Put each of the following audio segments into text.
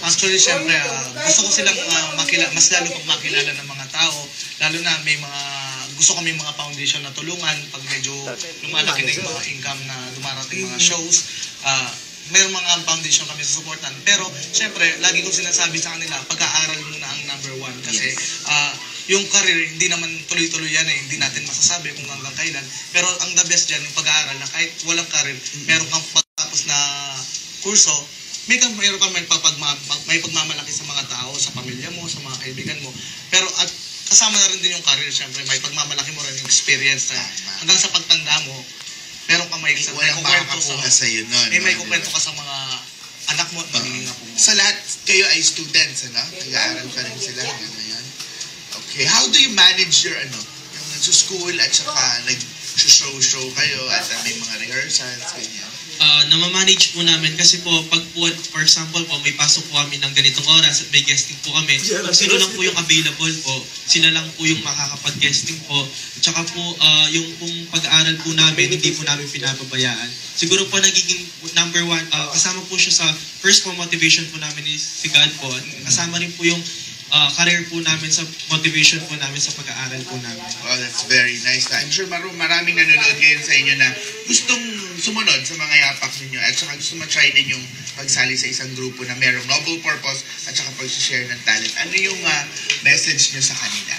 Actually, syempre, gusto ko silang mas lalo pag makilala ng mga tao, lalo na may mga gusto kami mga foundation na tulungan pag medyo lumalaki na yung mga income na dumarating mga shows. Mayroong mga foundation kami susuportan. Pero, syempre, lagi kong sinasabi sa kanila, pag-aaral muna ang number one. Kasi, yung career, hindi naman tuloy-tuloy yan eh. Hindi natin masasabi kung hanggang kailan. Pero, ang the best dyan, yung pag-aaral na kahit walang career, meron kang pagtapos na kurso, meron kang may pagmamalaki sa mga tao, sa pamilya mo, sa mga kaibigan mo. Pero, at kasama na rin din yung career, syempre, may pagmamalaki mo rin yung experience na hanggang sa pagtanda mo, meron kang may kukwento sa'yo nun. May kukwento ka sa mga anak mo at magiging apo mo. Sa lahat, kayo ay students, ano? Nag-aaral pa rin sila. Ganyan. Okay. How do you manage your, yung nagsuschool at saka nag-show kayo at may mga rehearsals, ganyan? Namamanage po namin kasi po pag po, for example po, may pasok po kami ng ganitong oras at may guesting po kami. Kung sino lang po yung available po, sila lang po yung makakapag-guesting po. Tsaka po, yung pong pag-aaral po namin, hindi po namin pinapabayaan. Siguro po nagiging number one, kasama po siya sa first po motivation po namin is si God po. At kasama rin po yung career po namin sa motivation po namin sa pag-aaral po namin. Well, that's very nice. I'm sure maraming nanonood ngayon sa inyo na gustong sumunod sa mga yapak ninyo at saka gusto matry din yung pagsali sa isang grupo na merong noble purpose at saka pag-share ng talent. Ano yung message nyo sa kanila?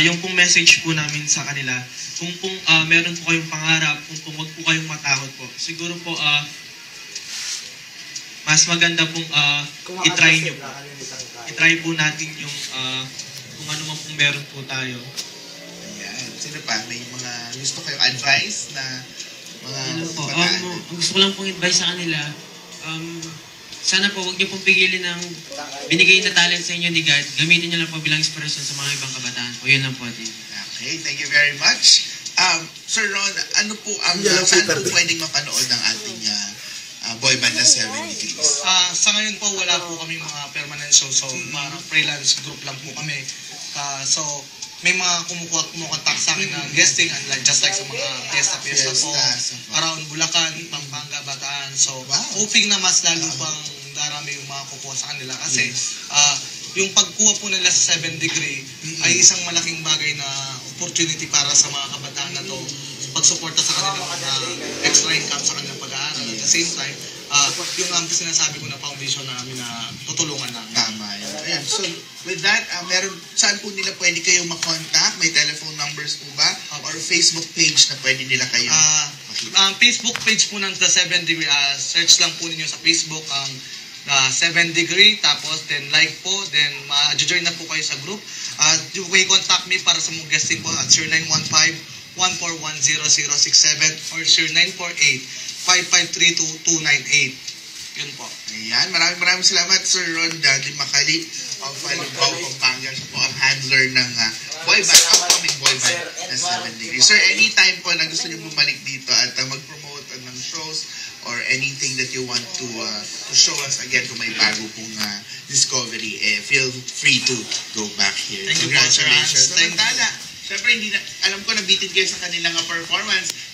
Yung pong message po namin sa kanila, kung pong meron po kayong pangarap, kung pong wag po kayong matakot po, siguro po mas maganda pong i-try nyo po. I-try po natin yung kung ano man pong meron po tayo. Ayan. Sino pa? May mga gusto kayong advice na mga gusto ko lang pong advice sa kanila. Sana po huwag niyo pong pigilin ng binigay na talent sa inyo ni God. Gamitin niyo lang po bilang inspiration sa mga ibang kabataan po. Yun lang po. Okay, thank you very much. Sir Ron, ano po saan po pwedeng mapanood ng ating boy band na 7 Degrees? Sa ngayon po, wala po kami mga permanent show. So, mga freelance group lang po kami. So, may mga kumukontak sa akin na guesting, just like sa mga fiesta po, around Bulacan, Pampanga, Bataan. So, hoping na mas lalo pang darami yung mga kukuha sa kanila. Kasi, yung pagkuha po nila sa 7 Degree ay isang malaking bagay na opportunity para sa mga kabataan na to pagsuporta sa kanilang mga extra income sa kanilang pag-aaral. At the same time, yung sinasabi ko na foundation namin na tutulungan namin. Tama yan. Ayan. So, with that, saan po nila pwede kayong makontak? May telephone numbers po ba? Or Facebook page na pwede nila kayo makita? Facebook page po ng The 7 Degree. Search lang po ninyo sa Facebook ang 7 Degree, tapos then like po, then ma-join na po kayo sa group. You may contact me para sa mga guesting po at 0915-1410067 or 0948-5532298. Yun po. Ayan, maraming salamat Sir Ron Daddy Macali of Alubao, Pampanga. Siya po ang handler ng boy band, upcoming boy band na 7 Degrees. Sir, anytime po na gusto niyo bumalik dito at mag-promote ng shows or anything that you want to show us again kung may bago pong discovery, feel free to go back here. Thank you, Congratulations. Thank you. Samantala, syempre, alam ko nabitin kayo sa kanilang performance.